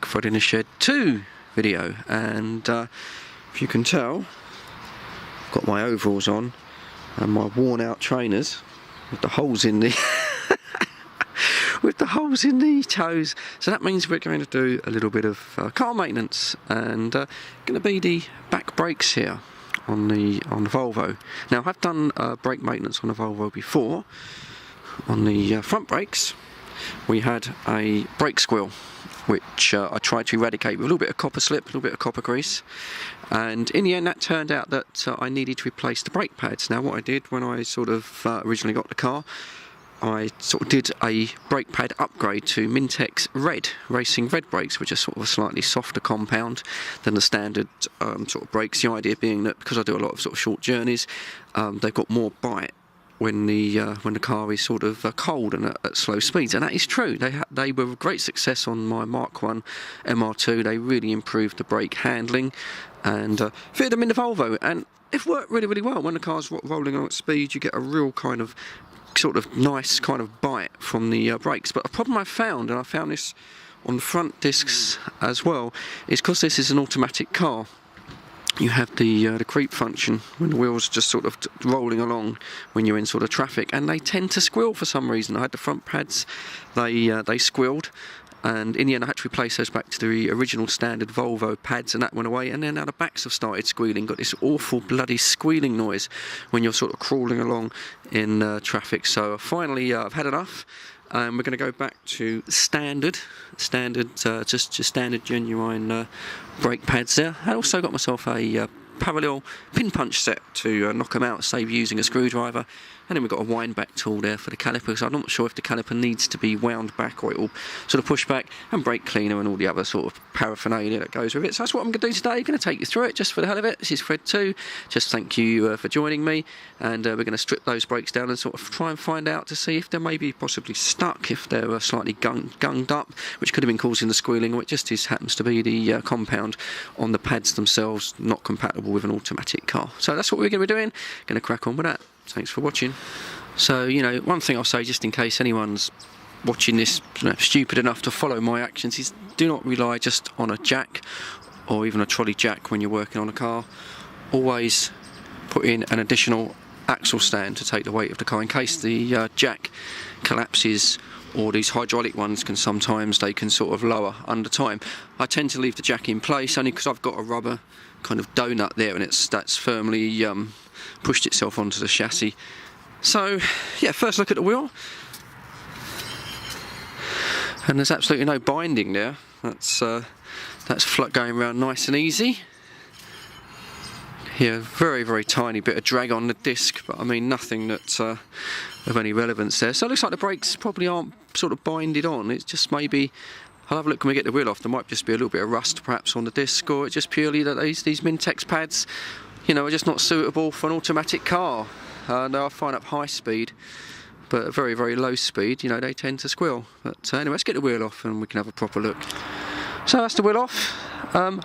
Fred in the Shed 2 video, and if you can tell, I've got my overalls on and my worn out trainers with the holes in the with the holes in the toes, so that means we're going to do a little bit of car maintenance, and going to be the back brakes here on the Volvo. Now, I've done brake maintenance on the Volvo before. On the front brakes we had a brake squeal, which I tried to eradicate with a little bit of copper slip, a little bit of copper grease, and in the end that turned out that I needed to replace the brake pads. Now, what I did when I sort of originally got the car, I sort of did a brake pad upgrade to MINTEX RED, racing red brakes, which are sort of a slightly softer compound than the standard sort of brakes. The idea being that because I do a lot of sort of short journeys, they've got more bite when the car is sort of cold and at slow speeds, and that is true. They were a great success on my Mark 1 MR2. They really improved the brake handling and fitted them in the Volvo, and they've worked really, really well. When the car's rolling on at speed, you get a real kind of sort of nice kind of bite from the brakes. But the problem I found, and I found this on the front discs as well, is because this is an automatic car, you have the creep function when the wheels are just sort of rolling along when you're in sort of traffic, and they tend to squeal for some reason. I had the front pads, they squealed, and in the end I had to replace those back to the original standard Volvo pads, and that went away. And then now the backs have started squealing, got this awful bloody squealing noise when you're sort of crawling along in traffic. So finally I've had enough. We're going to go back to standard, just standard genuine brake pads there. I also got myself a parallel pin punch set to knock them out, save using a screwdriver. And then we've got a wind back tool there for the caliper, so I'm not sure if the caliper needs to be wound back or it will sort of push back, and brake cleaner and all the other sort of paraphernalia that goes with it. So that's what I'm going to do today. I'm going to take you through it just for the hell of it. This is Fred 2. Just thank you for joining me, and we're going to strip those brakes down and sort of try and find out to see if they're maybe possibly stuck, if they're slightly gunged up, which could have been causing the squealing, or it just happens to be the compound on the pads themselves not compatible with an automatic car. So that's what we're going to be doing. Going to crack on with that. Thanks for watching. So, you know, one thing I'll say, just in case anyone's watching this stupid enough to follow my actions, is do not rely just on a jack or even a trolley jack when you're working on a car. Always put in an additional axle stand to take the weight of the car in case the jack collapses, or these hydraulic ones can sometimes, they can sort of lower under time. I tend to leave the jack in place only because I've got a rubber kind of donut there, and that's firmly pushed itself onto the chassis. So yeah, first look at the wheel, and there's absolutely no binding there. That's going around nice and easy. Here, very, very tiny bit of drag on the disc, but I mean nothing that's of any relevance there. So it looks like the brakes probably aren't sort of binded on. It's just maybe, I'll have a look when we get the wheel off, there might just be a little bit of rust perhaps on the disc, or it's just purely that these MINTEX pads, you know, are just not suitable for an automatic car. They'll fine up high speed, but at very, very low speed, you know, they tend to squeal. But anyway, let's get the wheel off and we can have a proper look. So that's the wheel off.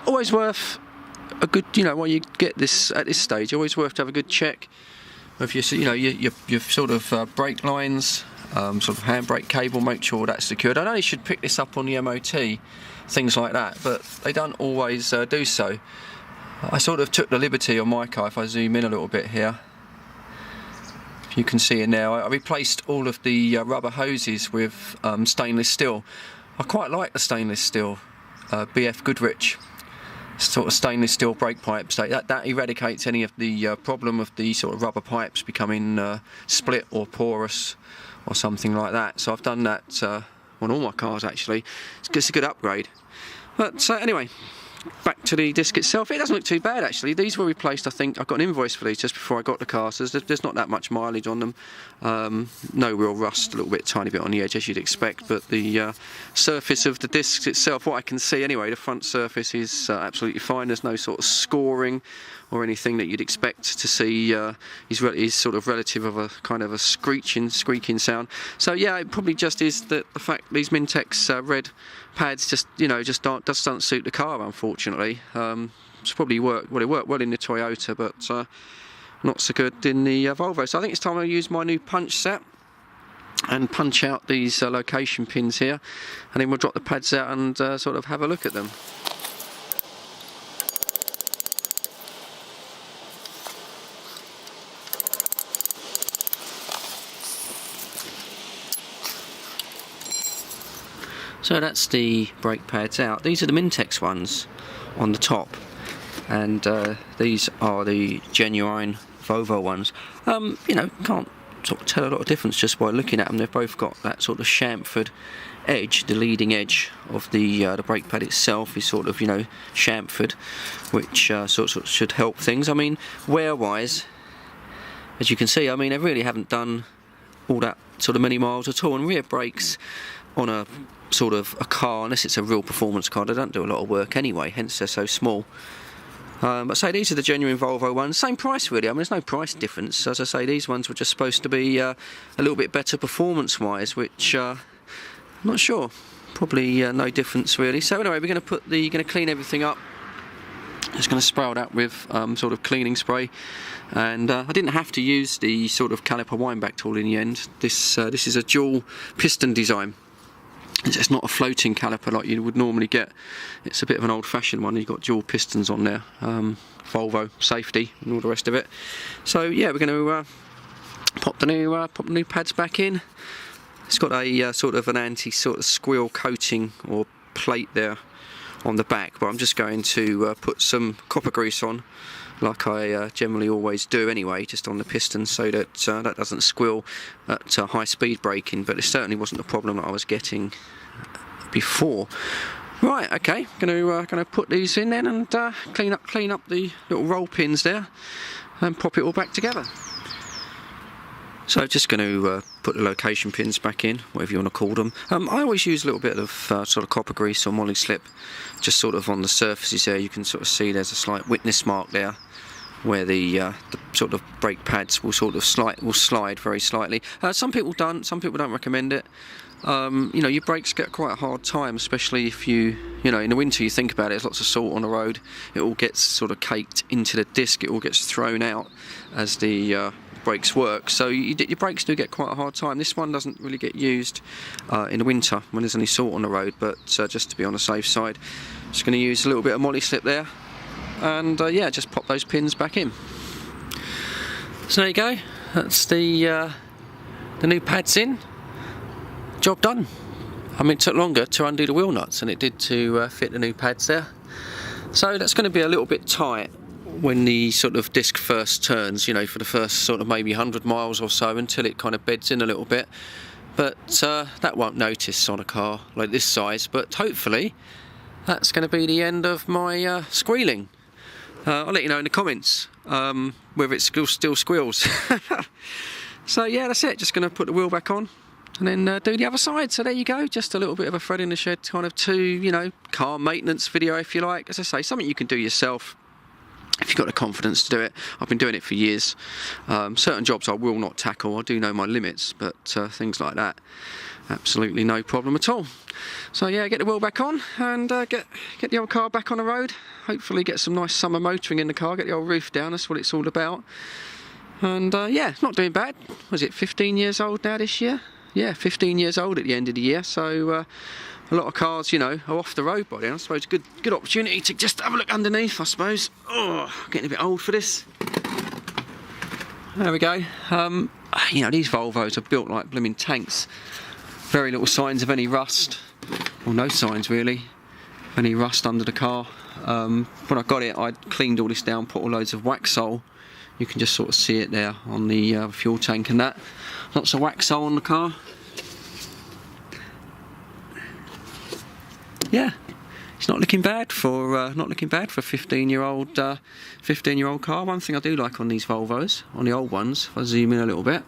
Always worth a good, you know, when you get this at this stage, always worth to have a good check of your, you know, your sort of brake lines, sort of handbrake cable. Make sure that's secured. I know you should pick this up on the MOT, things like that, but they don't always do so. I sort of took the liberty on my car, if I zoom in a little bit here, if you can see it now, I replaced all of the rubber hoses with stainless steel. I quite like the stainless steel, BF Goodrich sort of stainless steel brake pipes. That eradicates any of the problem of the sort of rubber pipes becoming split or porous or something like that. So I've done that on all my cars actually. It's a good upgrade. But anyway, back to the disc itself. It doesn't look too bad actually. These were replaced, I think. I got an invoice for these just before I got the car, so there's not that much mileage on them. No real rust, a little bit, tiny bit on the edge as you'd expect, but the surface of the disc itself, what I can see anyway, the front surface is absolutely fine. There's no sort of scoring or anything that you'd expect to see. Is sort of relative of a kind of a squeaking sound. So yeah, it probably just is that the fact these MINTEX red pads just don't suit the car, unfortunately. It's probably it worked well in the Toyota, but not so good in the Volvo. So I think it's time I use my new punch set. and punch out these location pins here, and then we'll drop the pads out and sort of have a look at them. So that's the brake pads out. These are the MINTEX ones on the top, and these are the genuine Volvo ones. You know, can't sort of tell a lot of difference just by looking at them. They've both got that sort of chamfered edge. The leading edge of the brake pad itself is sort of, you know, chamfered, which sort of should help things. I mean, wear-wise, as you can see, I mean, they really haven't done all that sort of many miles at all. And rear brakes on a sort of a car, unless it's a real performance car, they don't do a lot of work anyway, hence they're so small. But say these are the genuine Volvo ones, same price really. I mean, there's no price difference. As I say, these ones were just supposed to be a little bit better performance wise, which I'm not sure, probably no difference really. So anyway, we're going to clean everything up. Just going to spray it out with sort of cleaning spray, and I didn't have to use the sort of caliper wind back tool in the end. This is a dual piston design. It's not a floating caliper like you would normally get. It's a bit of an old-fashioned one. You've got dual pistons on there, Volvo safety and all the rest of it. So yeah, we're going to pop the new pads back in. It's got a sort of an anti-sort of squeal coating or plate there on the back, but I'm just going to put some copper grease on, like I generally always do anyway, just on the piston, so that that doesn't squeal at high speed braking. But it certainly wasn't the problem that I was getting before. Right, okay, gonna put these in then and clean up the little roll pins there and pop it all back together. So just going to put the location pins back in, whatever you want to call them. I always use a little bit of sort of copper grease or molly slip, just sort of on the surfaces there. You can sort of see there's a slight witness mark there, where the sort of brake pads will sort of slide very slightly. Some people don't recommend it. You know, your brakes get quite a hard time, especially if you know, in the winter, you think about it, there's lots of salt on the road. It all gets sort of caked into the disc. It all gets thrown out as the brakes work, so your brakes do get quite a hard time. This one doesn't really get used in the winter when there's any salt on the road, but just to be on the safe side, just going to use a little bit of molly slip there, and yeah, just pop those pins back in. So there you go, that's the new pads in. Job done. I mean, it took longer to undo the wheel nuts than it did to fit the new pads there, so that's going to be a little bit tight when the sort of disc first turns, you know, for the first sort of maybe 100 miles or so, until it kind of beds in a little bit. But that won't notice on a car like this size. But hopefully that's going to be the end of my squealing. I'll let you know in the comments whether it still squeals. So yeah, that's it. Just going to put the wheel back on and then do the other side. So there you go, just a little bit of a thread in the shed kind of you know, car maintenance video, if you like. As I say, something you can do yourself if you've got the confidence to do it. I've been doing it for years. Certain jobs I will not tackle. I do know my limits, but things like that, absolutely no problem at all. So yeah, get the wheel back on and get the old car back on the road. Hopefully get some nice summer motoring in the car, get the old roof down. That's what it's all about. And yeah, it's not doing bad. Was it 15 years old now this year? Yeah, 15 years old at the end of the year. So a lot of cars, you know, are off the road by then. I suppose good opportunity to just have a look underneath, I suppose. Oh, getting a bit old for this. There we go. You know, these Volvos are built like blooming tanks. Very little signs of any rust, or no signs really, of any rust under the car. When I got it, I cleaned all this down, put all loads of Waxol. You can just sort of see it there on the fuel tank and that. Lots of Waxol on the car. Yeah, it's not looking bad for a 15-year-old car. One thing I do like on these Volvos, on the old ones, if I zoom in a little bit,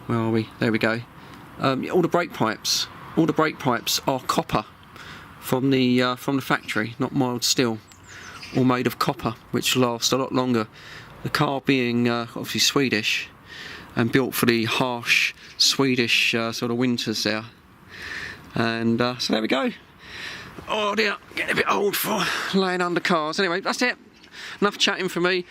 where are we? There we go. All the brake pipes are copper from the factory, not mild steel, all made of copper, which last a lot longer. The car being obviously Swedish and built for the harsh Swedish sort of winters there, and so there we go. Oh dear, getting a bit old for laying under cars. Anyway, that's it. Enough chatting for me.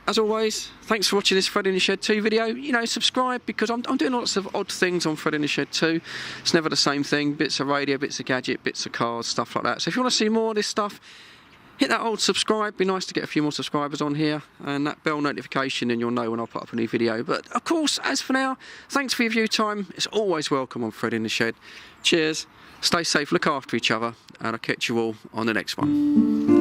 as always, thanks for watching this Fred in the Shed 2 video. You know, subscribe, because I'm doing lots of odd things on Fred in the Shed 2. It's never the same thing. Bits of radio, bits of gadget, bits of cars, stuff like that. So if you want to see more of this stuff, hit that old subscribe. Be nice to get a few more subscribers on here, and that bell notification, and you'll know when I put up a new video. But of course, as for now, thanks for your view time. It's always welcome on Fred in the Shed. Cheers, stay safe, look after each other, and I'll catch you all on the next one.